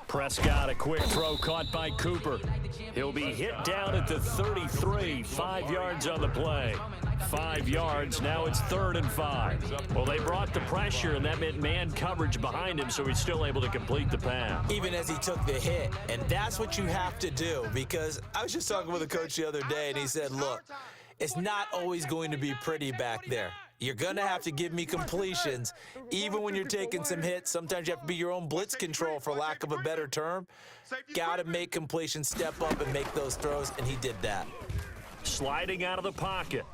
Prescott, a quick throw caught by Cooper. He'll be hit down at the 33, 5 yards on the play. 5 yards, now it's 3rd and 5. Well, they brought the pressure, and that meant man coverage behind him, so he's still able to complete the pass. Even as he took the hit, and that's what you have to do, because I was just talking with a coach the other day, and he said, look, it's not always going to be pretty back there. You're going to have to give me completions. Even when you're taking some hits, sometimes you have to be your own blitz control, for lack of a better term. Got to make completions, step up, and make those throws, and he did that. Sliding out of the pocket.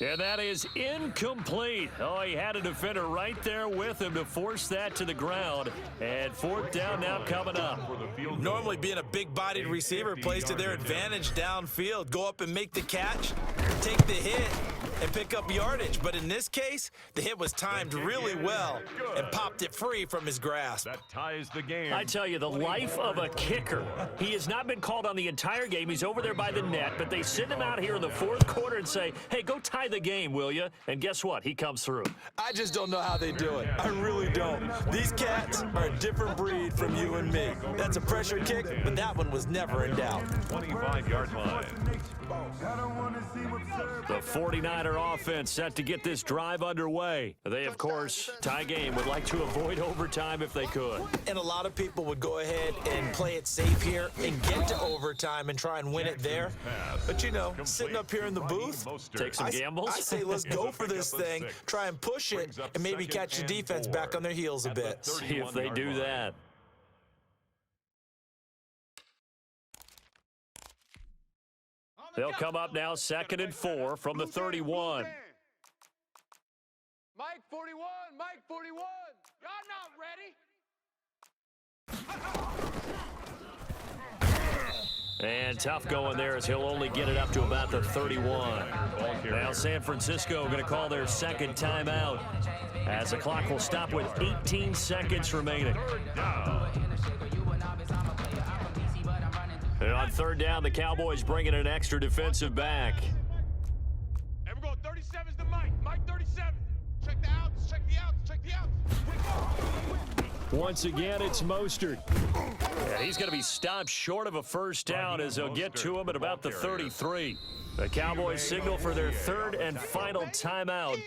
And that is incomplete. Oh, he had a defender right there with him to force that to the ground. And 4th down now coming up. Normally being a big-bodied receiver plays to their advantage downfield. Go up and make the catch, take the hit, and pick up yardage. But in this case, the hit was timed really well and popped it free from his grasp. That ties the game. I tell you, the life of a kicker. He has not been called on the entire game. He's over there by the net, but they send him out here in the 4th quarter and say, hey, go tie the game, will you? And guess what? He comes through. I just don't know how they do it. I really don't. These cats are a different breed from you and me. That's a pressure kick, but that one was never in doubt. 25-yard line. The 49er offense set to get this drive underway. They, of course, tie game, would like to avoid overtime if they could. And a lot of people would go ahead and play it safe here and get to overtime and try and win it there. But, you know, sitting up here in the booth, take some gambles. I say let's go for this thing, try and push it, and maybe catch the defense back on their heels a bit. See if they do that. They'll come up now 2nd and 4 from the 31. Mike 41, Mike 41. Y'all not ready. And tough going there as he'll only get it up to about the 31. Now San Francisco going to call their 2nd timeout as the clock will stop with 18 seconds remaining. And on 3rd down, the Cowboys bringing an extra defensive back. And we're going 37's to Mike. Mike 37. Check the outs, check the outs, check the outs. Once again, it's Mostert. Yeah, he's going to be stopped short of a 1st down as they'll get to him at about the 33. The Cowboys signal for their 3rd and final timeout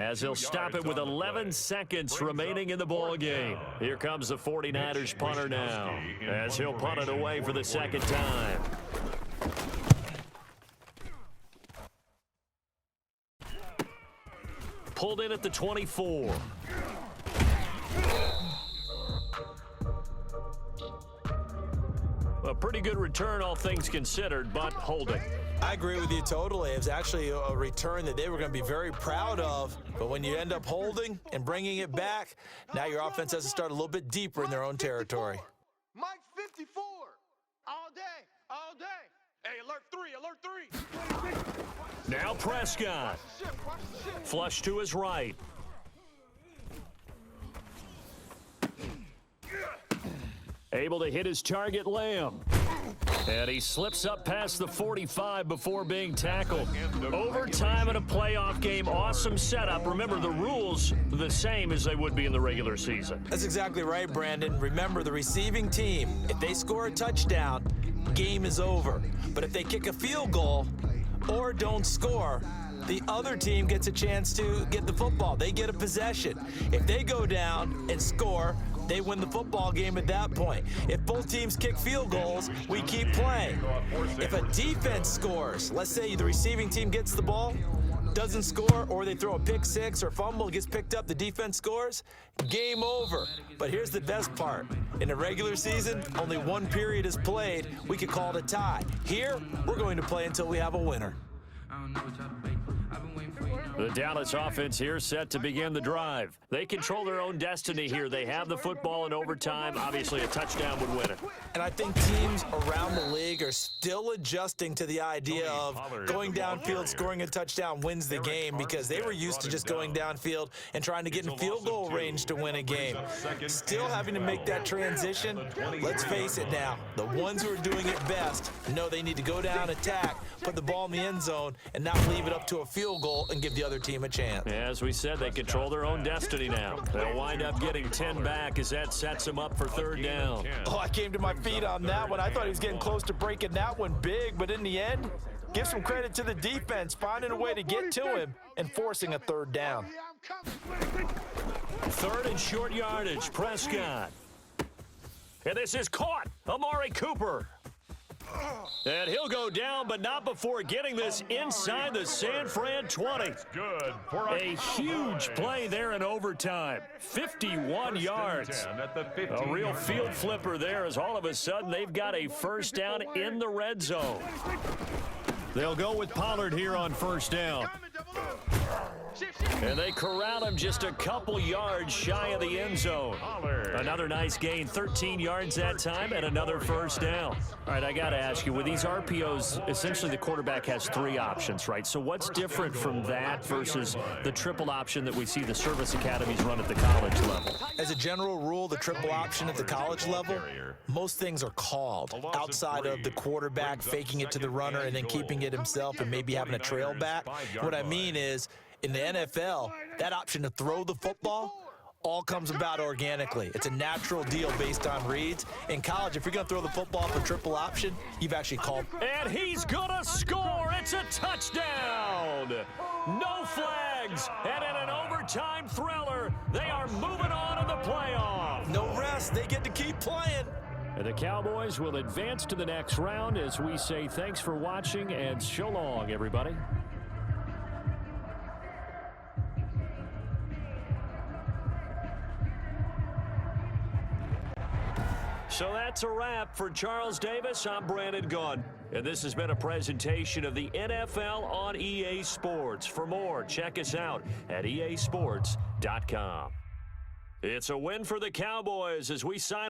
as they'll stop it with 11 seconds remaining in the ball game. Here comes the 49ers punter now as he'll punt it away for the 2nd time. Pulled in at the 24. A pretty good return, all things considered, but holding. I agree with you totally. It was actually a return that they were going to be very proud of. But when you end up holding and bringing it back, now your offense has to start a little bit deeper in their own territory. Mike 54. All day, all day. Hey, alert 3, alert 3. Now Prescott. Flush to his right. Able to hit his target, Lamb. And he slips up past the 45 before being tackled. Overtime in a playoff game, awesome setup. Remember, the rules are the same as they would be in the regular season. That's exactly right, Brandon. Remember, the receiving team, if they score a touchdown, game is over. But if they kick a field goal or don't score, the other team gets a chance to get the football. They get a possession. If they go down and score, they win the football game at that point. If both teams kick field goals, we keep playing. If a defense scores, let's say the receiving team gets the ball, doesn't score, or they throw a pick six or fumble, gets picked up, the defense scores, game over. But here's the best part. In a regular season, only one period is played. We could call it a tie. Here, we're going to play until we have a winner. The Dallas offense here set to begin the drive. They control their own destiny here. They have the football in overtime. Obviously, a touchdown would win it. And I think teams around the league are still adjusting to the idea of going downfield, scoring a touchdown wins the game, because they were used to just going downfield and trying to get in field goal range to win a game. Still having to make that transition. Let's face it now, the ones who are doing it best know they need to go down, attack, put the ball in the end zone, and not leave it up to a field goal and give the other other team a chance. As we said, they control their own destiny now. They'll wind up getting 10 back as that sets them up for third down. Oh, I came to my feet on that one. I thought he was getting close to breaking that one big, but in the end, give some credit to the defense, finding a way to get to him and forcing a third down. Third and short yardage, Prescott. And this is caught. Amari Cooper. And he'll go down, but not before getting this inside the San Fran 20. Good. For A huge play there in overtime. 51 yards. A real field flipper there as all of a sudden they've got a first down in the red zone. They'll go with Pollard here on first down. And they corral him just a couple yards shy of the end zone. Another nice gain, 13 yards that time, and another first down. All right, I got to ask you, with these RPOs, essentially the quarterback has three options, right? So what's different from that versus the triple option that we see the service academies run at the college level? As a general rule, the triple option at the college level, most things are called outside of the quarterback faking it to the runner and then keeping it himself and maybe having a trail back. What I mean is, in the NFL, that option to throw the football all comes about organically. It's a natural deal based on reads. In college, if you're going to throw the football for triple option, you've actually called. And he's going to score. It's a touchdown. No flags. And in an overtime thriller, they are moving on in the playoff. No rest. They get to keep playing. And the Cowboys will advance to the next round as we say thanks for watching and so long, everybody. So that's a wrap for Charles Davis. I'm Brandon Gunn. And this has been a presentation of the NFL on EA Sports. For more, check us out at easports.com. It's a win for the Cowboys as we sign